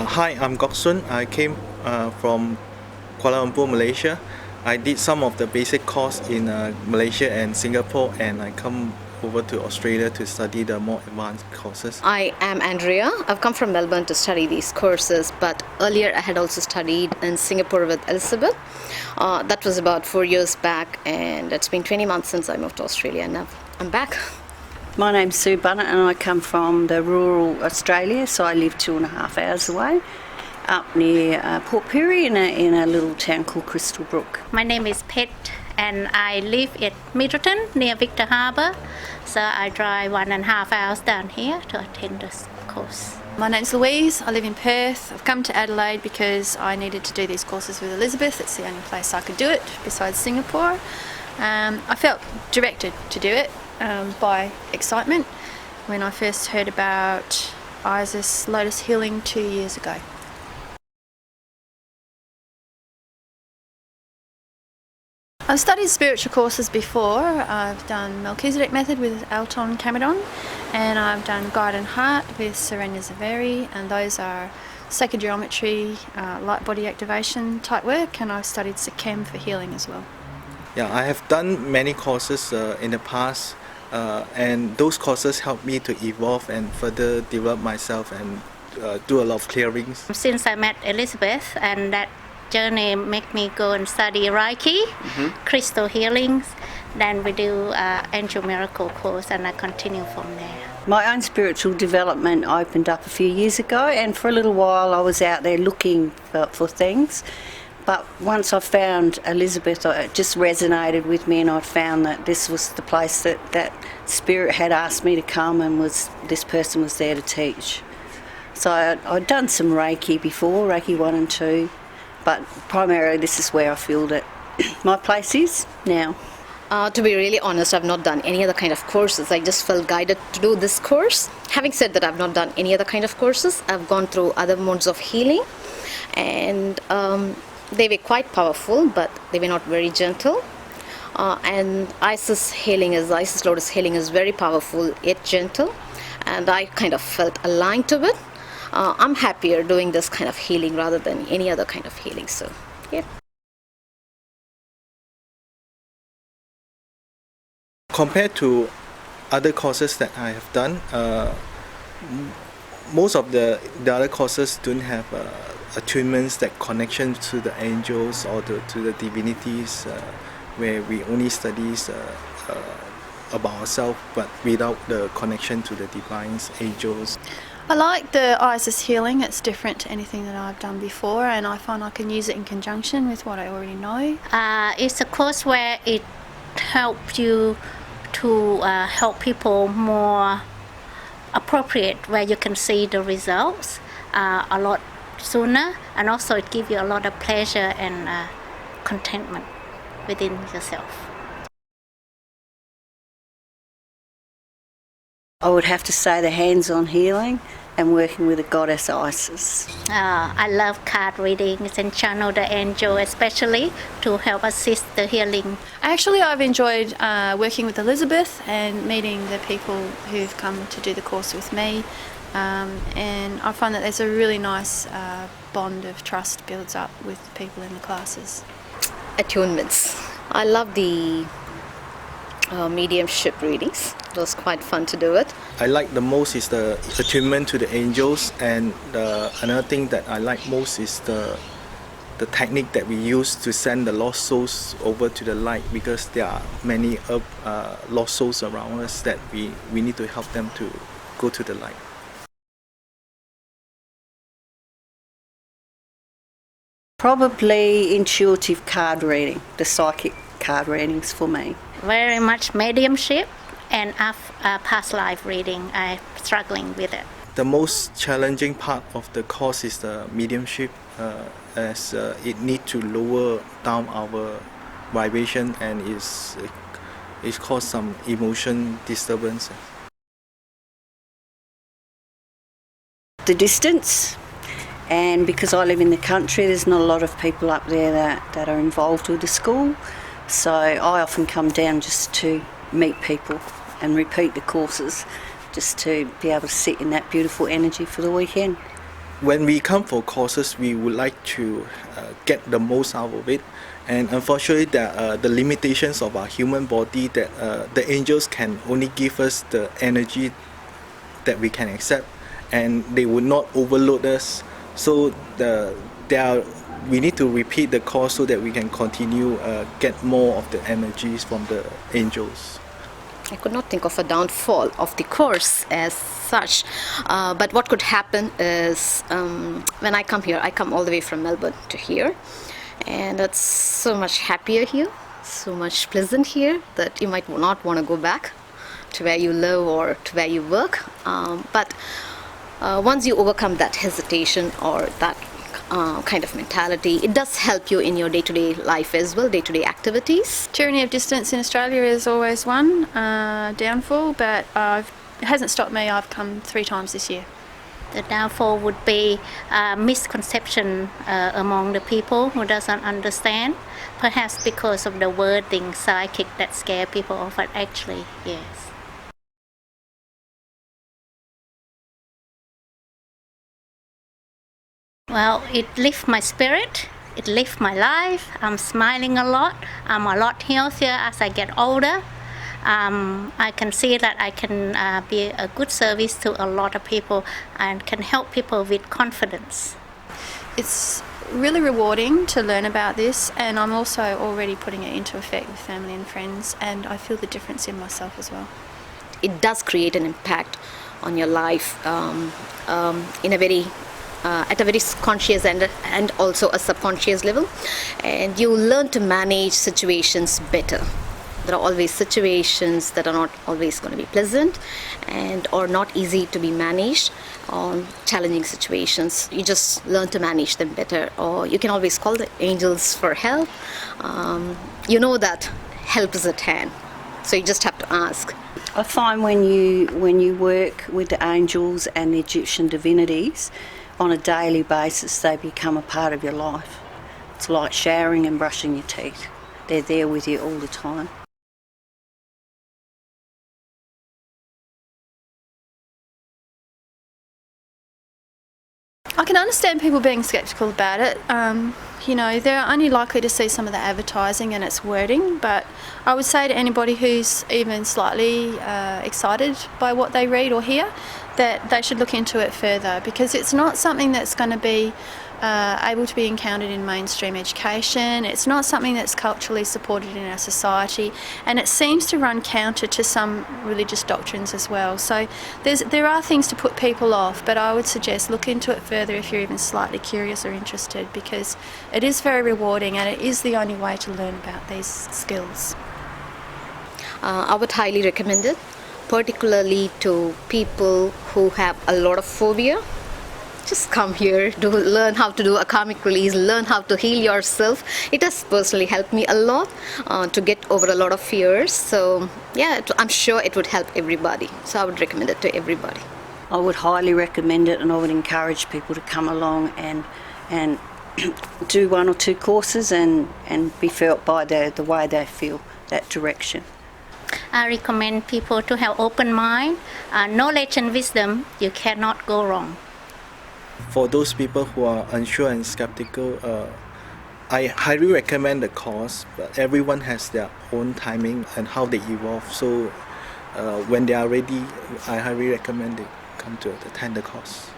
Hi, I'm Gok Sun. I came from Kuala Lumpur, Malaysia. I did some of the basic course in Malaysia and Singapore, and I come over to Australia to study the more advanced courses. I am Andrea. I've come from Melbourne to study these courses, but earlier I had also studied in Singapore with Elizabeth. That was about 4 years back, and it's been 20 months since I moved to Australia, and now I'm back. My name's Sue Bunnett and I come from the rural Australia, so I live 2.5 hours away, up near Port Pirie in a little town called Crystal Brook. My name is Pet and I live at Middleton near Victor Harbour, so I drive 1.5 hours down here to attend this course. My name's Louise, I live in Perth. I've come to Adelaide because I needed to do these courses with Elizabeth. It's the only place I could do it besides Singapore. I felt directed to do it by excitement when I first heard about Auset Lotus Healing 2 years ago. I've studied spiritual courses before. I've done Melchizedek Method with Alton Cameron, and I've done Guide and Heart with Serena Zaveri, and those are sacred geometry, light body activation type work, and I've studied Sikhem for healing as well. Yeah, I have done many courses in the past, and those courses helped me to evolve and further develop myself and do a lot of clearings. Since I met Elizabeth, and that journey made me go and study Reiki, crystal healings, then we do Angel Miracle course, and I continue from there. My own spiritual development opened up a few years ago, and for a little while I was out there looking for things. But once I found Elizabeth, it just resonated with me, and I found that this was the place that Spirit had asked me to come, and this person was there to teach. So I'd done some Reiki before, Reiki 1 and 2, but primarily this is where I feel that my place is now. To be really honest, I've not done any other kind of courses. I just felt guided to do this course. Having said that, I've not done any other kind of courses. I've gone through other modes of healing, and they were quite powerful, but they were not very gentle. And Auset Lotus Healing is very powerful yet gentle, and I kind of felt aligned to it. I'm happier doing this kind of healing rather than any other kind of healing. So, yeah. Compared to other courses that I have done, most of the other courses don't have attunements, that connection to the angels or to the divinities, where we only study about ourselves, but without the connection to the divines, angels. I like the Auset healing. It's different to anything that I've done before, and I find I can use it in conjunction with what I already know. It's a course where it helps you to help people more appropriate, where you can see the results a lot sooner, and also it gives you a lot of pleasure and contentment within yourself. I would have to say the hands-on healing and working with the goddess Isis. I love card readings and channel the angel, especially to help assist the healing. Actually, I've enjoyed working with Elizabeth and meeting the people who've come to do the course with me, and I find that there's a really nice bond of trust builds up with the people in the classes. Attunements. I love the mediumship readings. It was quite fun to do it. I like the most is the attunement to the angels, and another thing that I like most is the technique that we use to send the lost souls over to the light, because there are many lost souls around us that we need to help them to go to the light. Probably intuitive card reading, the psychic card readings for me. Very much mediumship and past life reading. I'm struggling with it. The most challenging part of the course is the mediumship, as it needs to lower down our vibration, and it causes some emotion disturbance. The distance, and because I live in the country, there's not a lot of people up there that are involved with the school, so I often come down just to meet people and repeat the courses, just to be able to sit in that beautiful energy for the weekend. when we come for courses, we would like to get the most out of it. And unfortunately, the limitations of our human body, that the angels can only give us the energy that we can accept, and they would not overload us. So we need to repeat the course so that we can continue get more of the energies from the angels. I could not think of a downfall of the course as such, but what could happen is when I come here, I come all the way from Melbourne to here, and it's so much happier here, so much pleasant here that you might not want to go back to where you live or to where you work. But once you overcome that hesitation or that kind of mentality, it does help you in your day-to-day life as well, day-to-day activities. Tyranny of distance in Australia is always one downfall, but it hasn't stopped me. I've come 3 times this year. The downfall would be misconception among the people who doesn't understand, perhaps because of the wording psychic that scare people off, but actually, yes. Well, it lifts my spirit, it lifts my life. I'm smiling a lot. I'm a lot healthier as I get older. I can see that I can be a good service to a lot of people and can help people with confidence. It's really rewarding to learn about this, and I'm also already putting it into effect with family and friends, and I feel the difference in myself as well. It does create an impact on your life in a very at a very conscious and also a subconscious level, and you learn to manage situations better. There are always situations that are not always going to be pleasant and or not easy to be managed, challenging situations. You just learn to manage them better, or you can always call the angels for help. You know that help is at hand, so you just have to ask. I find when you work with the angels and the Egyptian divinities on a daily basis, they become a part of your life. It's like showering and brushing your teeth. They're there with you all the time. I can understand people being sceptical about it. They're only likely to see some of the advertising and its wording, but I would say to anybody who's even slightly excited by what they read or hear that they should look into it further, because it's not something that's going to be able to be encountered in mainstream education. It's not something that's culturally supported in our society, and it seems to run counter to some religious doctrines as well. So there are things to put people off, but I would suggest look into it further if you're even slightly curious or interested, because it is very rewarding and it is the only way to learn about these skills. I would highly recommend it, particularly to people who have a lot of phobia. Just come here, learn how to do a karmic release, learn how to heal yourself. It has personally helped me a lot to get over a lot of fears. So yeah, I'm sure it would help everybody. So I would recommend it to everybody. I would highly recommend it, and I would encourage people to come along and do 1 or 2 courses and be felt by the way they feel, that direction. I recommend people to have open mind, knowledge and wisdom. You cannot go wrong. For those people who are unsure and skeptical, I highly recommend the course, but everyone has their own timing and how they evolve. So when they are ready, I highly recommend they come to attend the course.